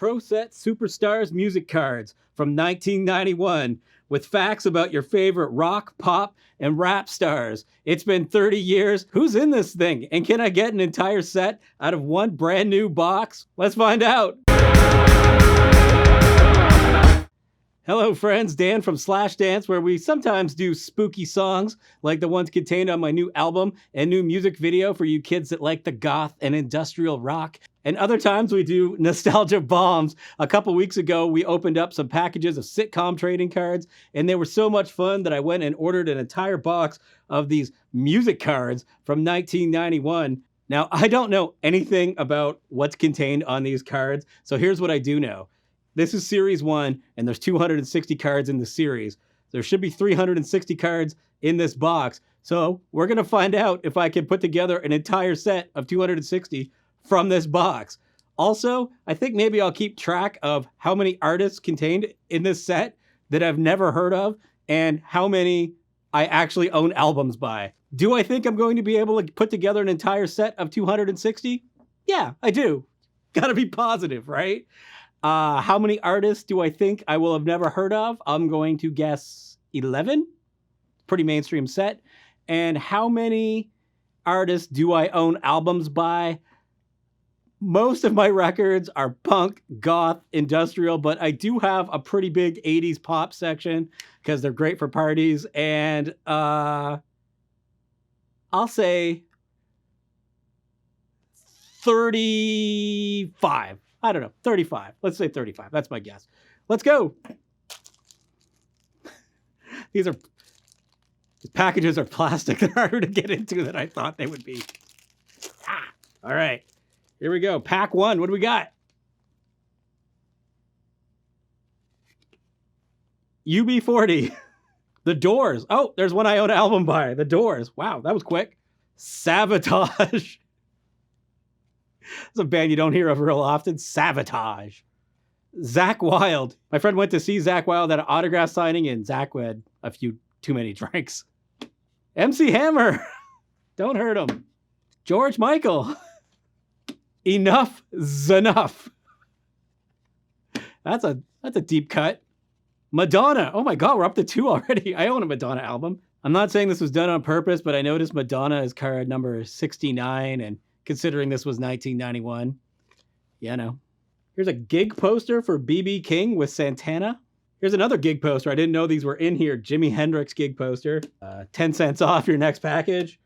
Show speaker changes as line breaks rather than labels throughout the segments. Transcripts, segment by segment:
Pro Set Superstars music cards from 1991 with facts about your favorite rock, pop, and rap stars. It's been 30 years. Who's in this thing? And can I get an entire set out of one brand new box? Let's find out. Hello friends, Dan from Slashdance, where we sometimes do spooky songs like the ones contained on my new album and new music video for you kids that like the goth and industrial rock. And other times we do nostalgia bombs. A couple weeks ago, we opened up some packages of sitcom trading cards, and they were so much fun that I went and ordered an entire box of these music cards from 1991. Now, I don't know anything about what's contained on these cards, so here's what I do know. This is Series 1, and there's 260 cards in the series. There should be 360 cards in this box. So we're going to find out if I can put together an entire set of 260 from this box. Also, I think maybe I'll keep track of how many artists contained in this set that I've never heard of and how many I actually own albums by. Do I think I'm going to be able to put together an entire set of 260? Yeah, I do. Gotta be positive, right? How many artists do I think I will have never heard of? I'm going to guess 11. Pretty mainstream set. And how many artists do I own albums by? Most of my records are punk, goth, industrial, but I do have a pretty big 80s pop section because they're great for parties. And I'll say 35. I don't know, 35. Let's say 35. That's my guess. Let's go. These packages are plastic. They're harder to get into than I thought they would be. All right. Here we go. Pack 1. What do we got? UB40. The Doors. Oh, there's one I own an album by. The Doors. Wow, that was quick. Sabotage. It's a band you don't hear of real often. Sabotage. Zakk Wylde. My friend went to see Zakk Wylde at an autograph signing, and Zakk had a few too many drinks. MC Hammer. Don't hurt him. George Michael. Enough's Enough. That's a deep cut. Madonna. Oh my God, we're up to 2 already. I own a Madonna album. I'm not saying this was done on purpose, but I noticed Madonna is card number 69, and considering this was 1991. Yeah, no. Here's a gig poster for B.B. King with Santana. Here's another gig poster. I didn't know these were in here. Jimi Hendrix gig poster. 10 cents off your next package.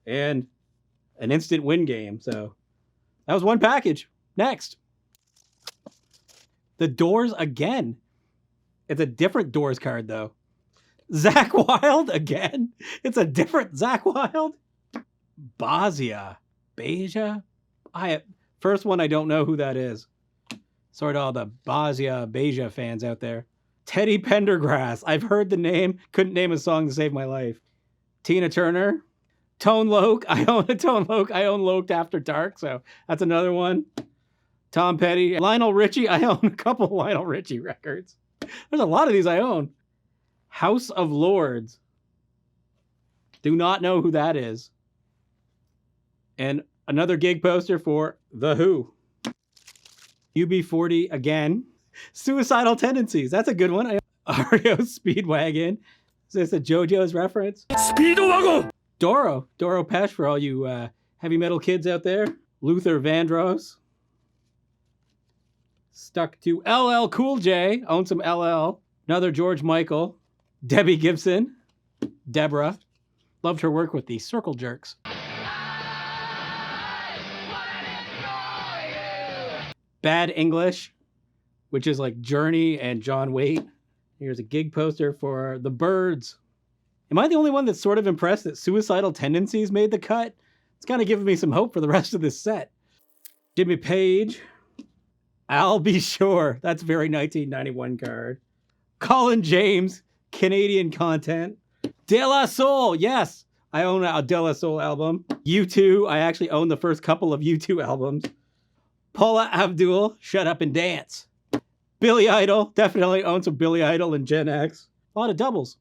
And an instant win game. So that was one package. Next. The Doors again. It's a different Doors card, though. Zakk Wylde again. It's a different Zakk Wylde. Basia. Beja? First one, I don't know who that is. Sort of all the Beja fans out there. Teddy Pendergrass. I've heard the name. Couldn't name a song to save my life. Tina Turner. Tone Loc. I own a Tone Loc. I own Loked After Dark, so that's another one. Tom Petty. Lionel Richie. I own a couple Lionel Richie records. There's a lot of these I own. House of Lords. Do not know who that is. And another gig poster for The Who. UB40 again. Suicidal Tendencies. That's a good one. REO Speedwagon. Is this a JoJo's reference? Speedwagon! Doro Pesh for all you heavy metal kids out there. Luther Vandross. Stuck to LL Cool J. Own some LL. Another George Michael. Debbie Gibson. Deborah. Loved her work with the Circle Jerks. Bad English, which is like Journey and John Waite. Here's a gig poster for The Byrds. Am I the only one that's sort of impressed that Suicidal Tendencies made the cut? It's kind of giving me some hope for the rest of this set. Jimmy Page. I'll Be Sure. That's a very 1991 card. Colin James. Canadian content. De La Soul. Yes, I own a De La Soul album. U2. I actually own the first couple of U2 albums. Paula Abdul, Shut Up and Dance. Billy Idol, definitely own some Billy Idol and Gen X. A lot of doubles.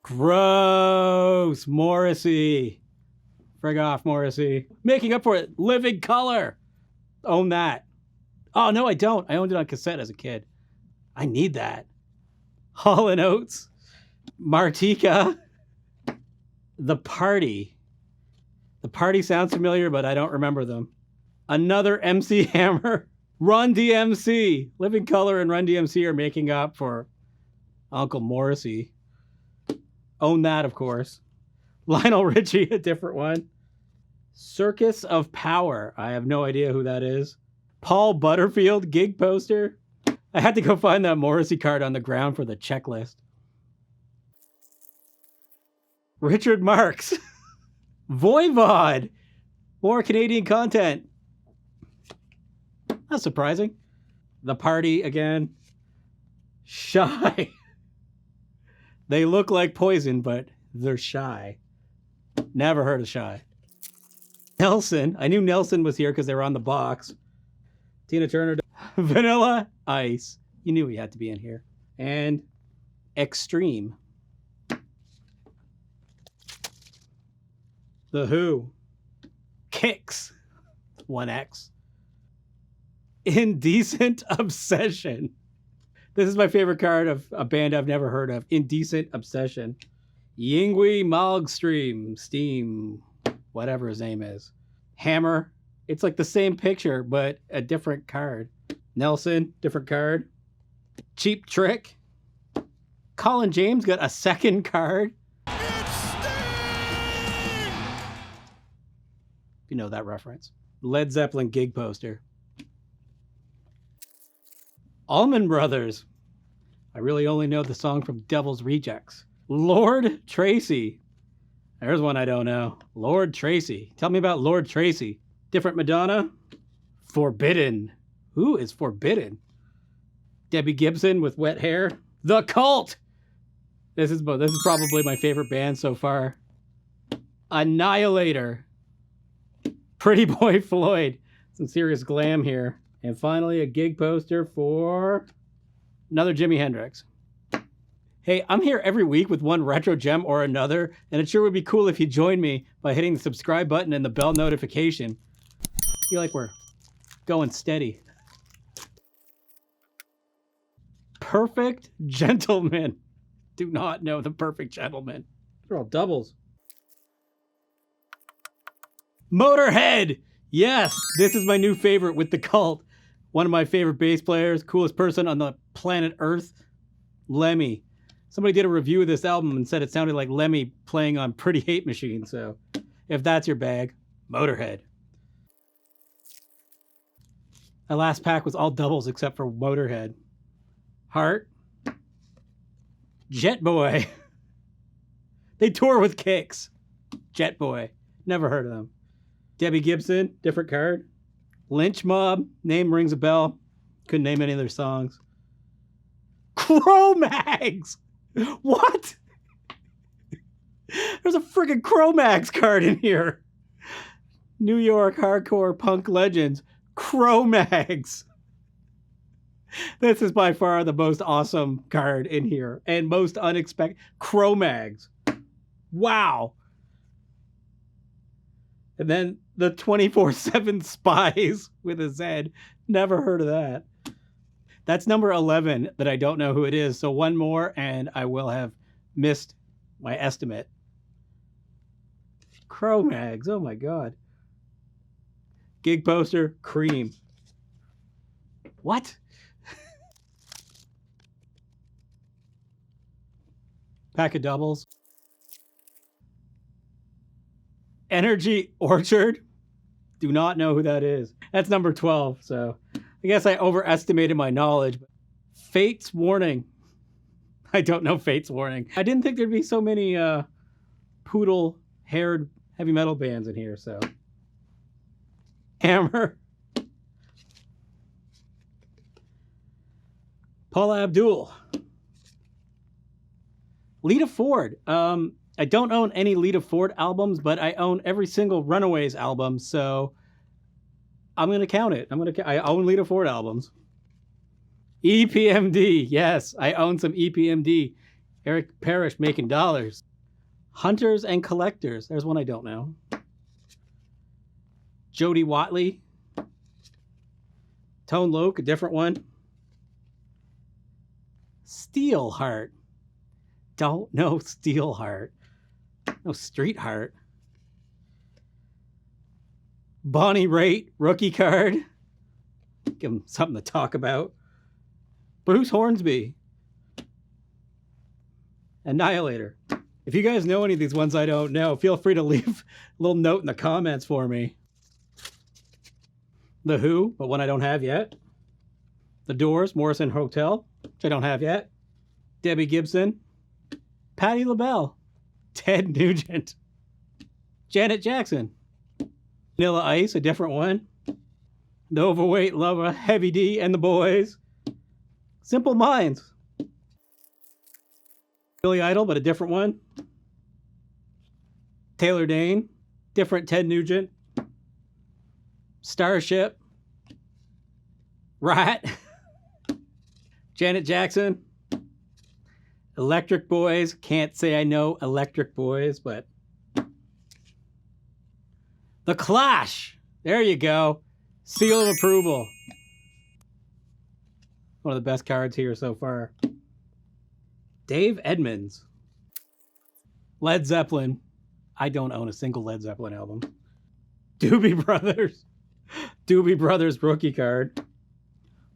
Gross. Morrissey. Frig off, Morrissey. Making Up for It. Living Color. Own that. Oh, no, I don't. I owned it on cassette as a kid. I need that. Hall & Oates, Martika, The Party. The Party sounds familiar, but I don't remember them. Another MC Hammer, Run DMC. Living Colour and Run DMC are making up for Uncle Morrissey. Own that, of course. Lionel Richie, a different one. Circus of Power. I have no idea who that is. Paul Butterfield, gig poster. I had to go find that Morrissey card on the ground for the checklist. Richard Marx. Voivod. More Canadian content. Not surprising. The Party again. Shy. They look like Poison, but they're shy. Never heard of Shy. Nelson. I knew Nelson was here because they were on the box. Tina Turner. Vanilla Ice. You knew he had to be in here. And Extreme. The Who. Kicks. 1X. Indecent Obsession. This is my favorite card of a band I've never heard of. Indecent Obsession. Yingwi Malgstream. Steam. Whatever his name is. Hammer. It's like the same picture, but a different card. Nelson. Different card. Cheap Trick. Colin James got a second card. You know that reference. Led Zeppelin gig poster. Allman Brothers. I really only know the song from Devil's Rejects. Lord Tracy. There's one I don't know. Lord Tracy. Tell me about Lord Tracy. Different Madonna. Forbidden. Who is Forbidden? Debbie Gibson with Wet Hair. The Cult. This is probably my favorite band so far. Annihilator. Pretty Boy Floyd. Some serious glam here. And finally, a gig poster for another Jimi Hendrix. Hey, I'm here every week with one retro gem or another, and it sure would be cool if you join me by hitting the subscribe button and the bell notification. I feel like we're going steady. Perfect Gentleman. Do not know the Perfect Gentleman. They're all doubles. Motorhead. Yes, this is my new favorite with The Cult. One of my favorite bass players, coolest person on the planet Earth, Lemmy. Somebody did a review of this album and said it sounded like Lemmy playing on Pretty Hate Machine. So if that's your bag, Motorhead. My last pack was all doubles except for Motorhead. Heart. Jet Boy. They tour with Kicks. Jet Boy. Never heard of them. Debbie Gibson, different card. Lynch Mob, name rings a bell. Couldn't name any of their songs. Cro-Mags! What? There's a friggin' Cro-Mags card in here. New York hardcore punk legends. Cro-Mags. This is by far the most awesome card in here. And most unexpected. Cro-Mags. Wow. And then the 24/7 Spies with a Z. Never heard of that. That's number 11 that I don't know who it is. So one more and I will have missed my estimate. Cro-Mags. Oh my God. Gig poster. Cream. What? Pack of doubles. Energy Orchard. Do not know who that is. That's number 12. So I guess I overestimated my knowledge. Fate's Warning. I don't know Fate's Warning. I didn't think there'd be so many poodle-haired heavy metal bands in here. So Hammer. Paula Abdul. Lita Ford. I don't own any Lita Ford albums, but I own every single Runaways album, so I'm going to count it. I own Lita Ford albums. EPMD. Yes, I own some EPMD. Eric Parrish making dollars. Hunters and Collectors. There's one I don't know. Jody Watley. Tone Loc, a different one. Steelheart. Don't know Steelheart. No Street Heart. Bonnie Raitt, rookie card. Give him something to talk about. Bruce Hornsby. Annihilator. If you guys know any of these ones I don't know, feel free to leave a little note in the comments for me. The Who, but one I don't have yet. The Doors, Morrison Hotel, which I don't have yet. Debbie Gibson. Patti LaBelle. Ted Nugent. Janet Jackson. Vanilla Ice, a different one. The Overweight Lover, Heavy D and the Boys. Simple Minds. Billy Idol, but a different one. Taylor Dane, different Ted Nugent. Starship. Rat. Janet Jackson. Electric Boys. Can't say I know Electric Boys, but The Clash. There you go. Seal of approval. One of the best cards here so far. Dave Edmunds. Led Zeppelin. I don't own a single Led Zeppelin album. Doobie Brothers. Doobie Brothers rookie card.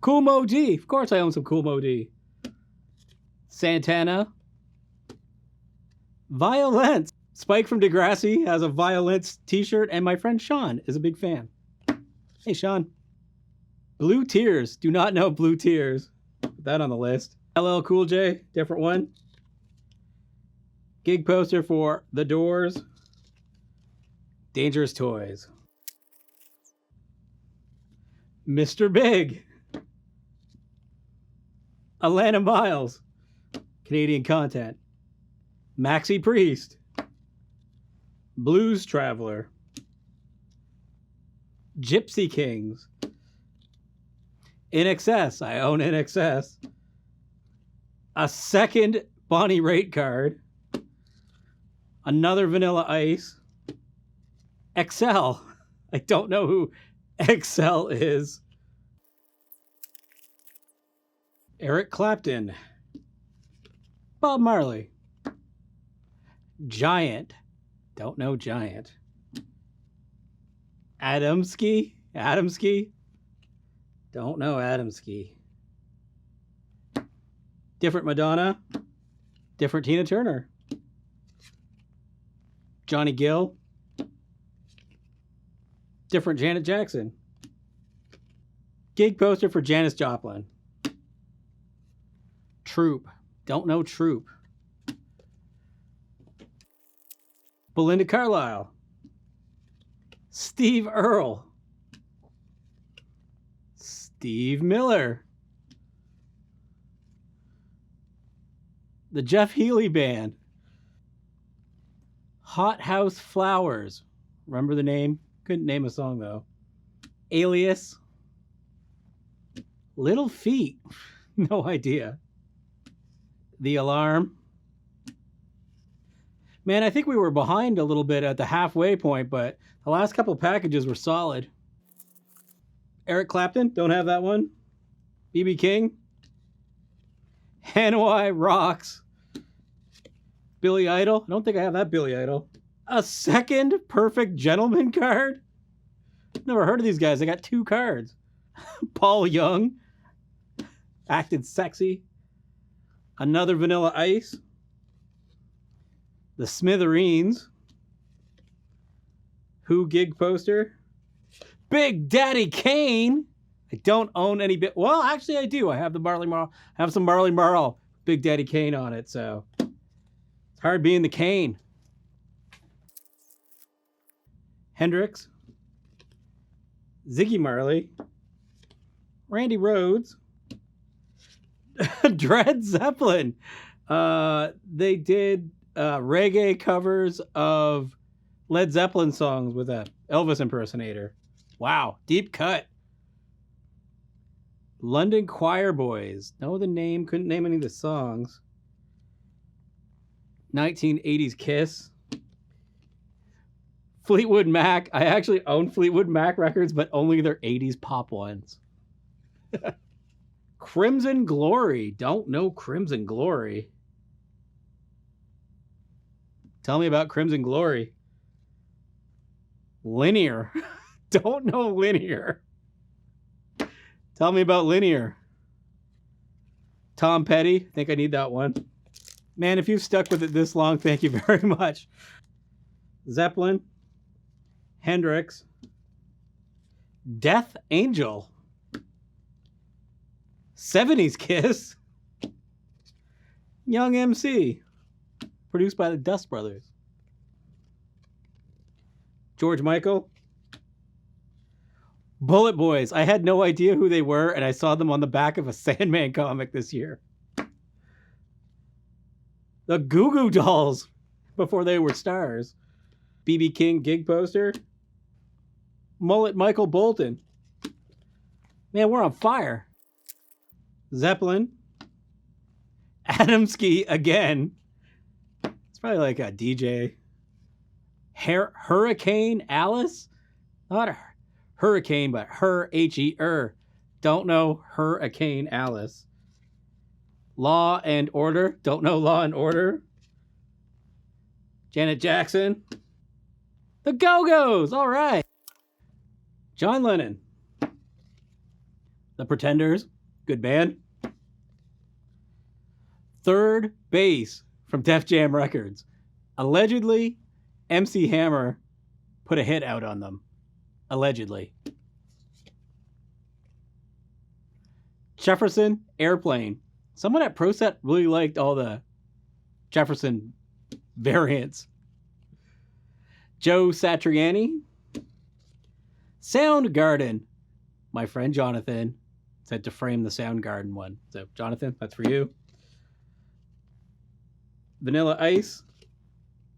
Kool Moe Dee. Of course I own some Kool Moe Dee. Santana. Violence. Spike from Degrassi has a Violence t-shirt, and my friend Sean is a big fan. Hey, Sean. Blue Tears. Do not know Blue Tears. Put that on the list. LL Cool J, different one. Gig poster for The Doors. Dangerous Toys. Mr. Big. Alana Miles. Canadian content. Maxi Priest. Blues Traveler. Gypsy Kings. In Excess. I own In Excess. A second Bonnie Raitt card. Another Vanilla Ice. Excel. I don't know who Excel is. Eric Clapton. Bob Marley. Giant. Don't know Giant. Adamski. Adamski. Don't know Adamski. Different Madonna. Different Tina Turner. Johnny Gill. Different Janet Jackson. Gig poster for Janis Joplin. Troop. Don't know Troop. Belinda Carlisle. Steve Earle. Steve Miller. The Jeff Healey Band. Hot House Flowers. Remember the name? Couldn't name a song though. Alias. Little Feat. No idea. The Alarm. Man, I think we were behind a little bit at the halfway point, but the last couple packages were solid. Eric Clapton, don't have that one. B.B. King. Hanoi Rocks. Billy Idol. I don't think I have that Billy Idol. A second Perfect Gentleman card. Never heard of these guys. I got 2 cards. Paul Young. Acted Sexy. Another Vanilla Ice. The Smithereens. Who gig poster. Big Daddy Kane. I don't own any bit. Well, actually I do. I have the Marley Marl. I have some Marley Marl Big Daddy Kane on it, so it's hard being the Kane. Hendrix. Ziggy Marley. Randy Rhoads. Dred Zeppelin. They did reggae covers of Led Zeppelin songs with a Elvis impersonator. Wow, deep cut. London Choir Boys. Know the name, couldn't name any of the songs. 1980s Kiss. Fleetwood Mac. I actually own Fleetwood Mac records, but only their 80s pop ones. Crimson Glory. Don't know Crimson Glory. Tell me about Crimson Glory. Linear. Don't know Linear. Tell me about Linear. Tom Petty. Think I need that one. Man, if you've stuck with it this long, thank you very much. Zeppelin. Hendrix. Death Angel. 70s Kiss. Young MC. Produced by the Dust Brothers. George Michael. Bullet Boys. I had no idea who they were, and I saw them on the back of a Sandman comic this year. The Goo Goo Dolls, before they were stars. B.B. King gig poster. Mullet Michael Bolton. Man, we're on fire. Zeppelin. Adamski again. It's probably like a DJ. Hurricane Alice? Not a hurricane, but H-E-R. Don't know Hurricane Alice. Law and Order. Don't know Law and Order. Janet Jackson. The Go-Go's. All right. John Lennon. The Pretenders. Good band. Third Base from Def Jam Records. Allegedly, MC Hammer put a hit out on them. Allegedly. Jefferson Airplane. Someone at ProSet really liked all the Jefferson variants. Joe Satriani. Soundgarden. My friend Jonathan said to frame the Soundgarden one. So, Jonathan, that's for you. Vanilla Ice.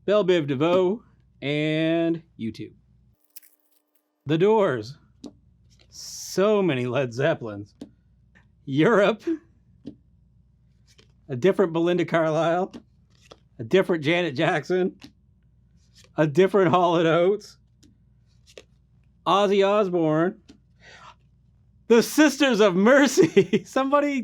Belle Biv DeVoe. And YouTube. The Doors. So many Led Zeppelins. Europe. A different Belinda Carlisle. A different Janet Jackson. A different Hall & Oates. Ozzy Osbourne. The Sisters of Mercy. Somebody,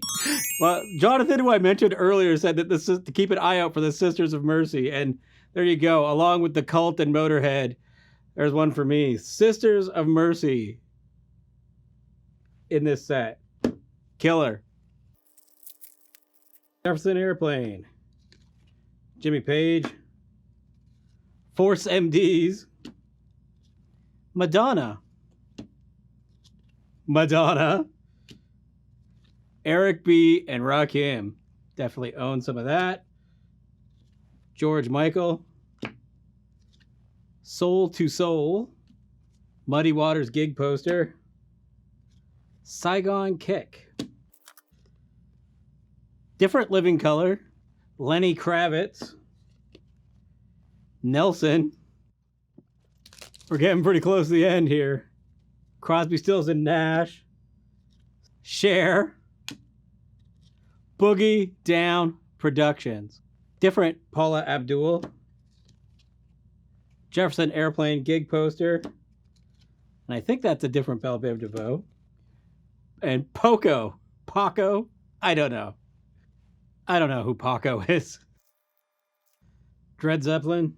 well, Jonathan, who I mentioned earlier, said that this is to keep an eye out for the Sisters of Mercy. And there you go. Along with the Cult and Motorhead, there's one for me. Sisters of Mercy in this set. Killer. Jefferson Airplane. Jimmy Page. Force MDs. Madonna. Eric B. and Rakim. Definitely own some of that. George Michael. Soul to Soul. Muddy Waters gig poster. Saigon Kick. Different Living Color. Lenny Kravitz. Nelson. We're getting pretty close to the end here. Crosby, Stills and Nash. Cher. Boogie Down Productions. Different Paula Abdul. Jefferson Airplane gig poster. And I think that's a different Belle Biv DeVoe. And Paco. I don't know. I don't know who Paco is. Dred Zeppelin.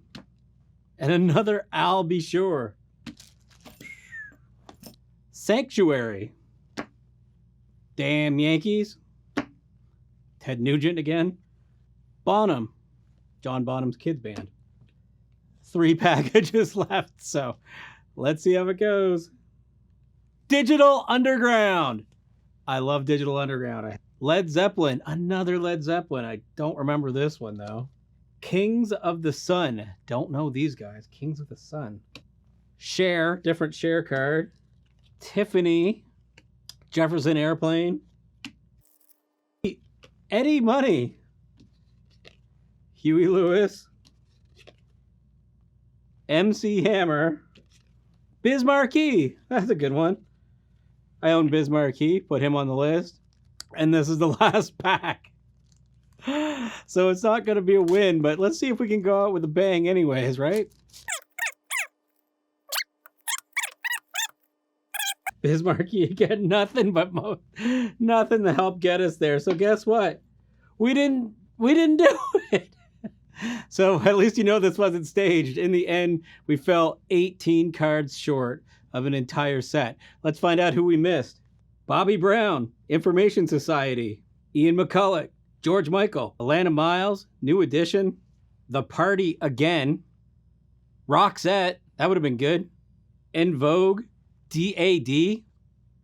And another I'll Be Sure. Sanctuary. Damn Yankees. Ted Nugent again. Bonham. John Bonham's kids band. 3 packages left, so let's see how it goes. Digital Underground. I love Digital Underground. Led Zeppelin. Another Led Zeppelin. I don't remember this one, though. Kings of the Sun. Don't know these guys. Kings of the Sun. Cher. Different Cher card. Tiffany. Jefferson Airplane. Eddie Money. Huey Lewis. MC Hammer. Biz Markie. That's a good one. I own Biz Markie. Put him on the list. And this is the last pack. So it's not going to be a win, but let's see if we can go out with a bang anyways, right? Bismarcky again. Nothing to help get us there. So guess what? We didn't do it. So at least you know this wasn't staged. In the end, we fell 18 cards short of an entire set. Let's find out who we missed. Bobby Brown, Information Society. Ian McCulloch, George Michael, Alana Miles, New Edition, The Party Again, Roxette, that would have been good, En Vogue, DAD,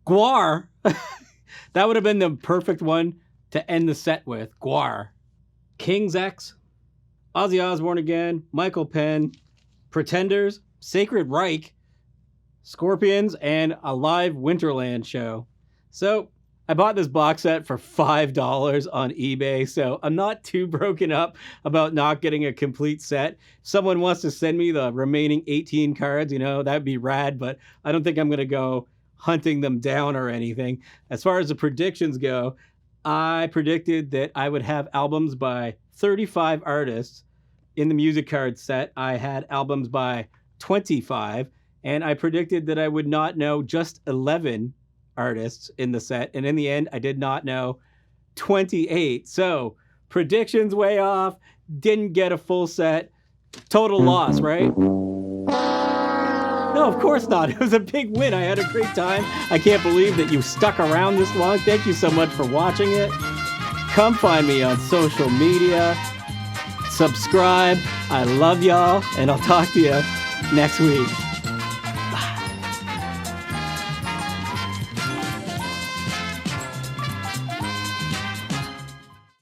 Guar, that would have been the perfect one to end the set with, Guar, King's X, Ozzy Osbourne again, Michael Penn, Pretenders, Sacred Reich, Scorpions, and a live Winterland show. So I bought this box set for $5 on eBay, so I'm not too broken up about not getting a complete set. If someone wants to send me the remaining 18 cards, that'd be rad, but I don't think I'm going to go hunting them down or anything. As far as the predictions go, I predicted that I would have albums by 35 artists. In the MusiCards set, I had albums by 25, and I predicted that I would not know just 11 artists in the set, and in the end I did not know 28. So predictions way off, didn't get a full set, total loss, right? No, of course not. It was a big win. I had a great time. I can't believe that you stuck around this long. Thank you so much for watching it. Come find me on social media, subscribe. I love y'all, and I'll talk to you next week.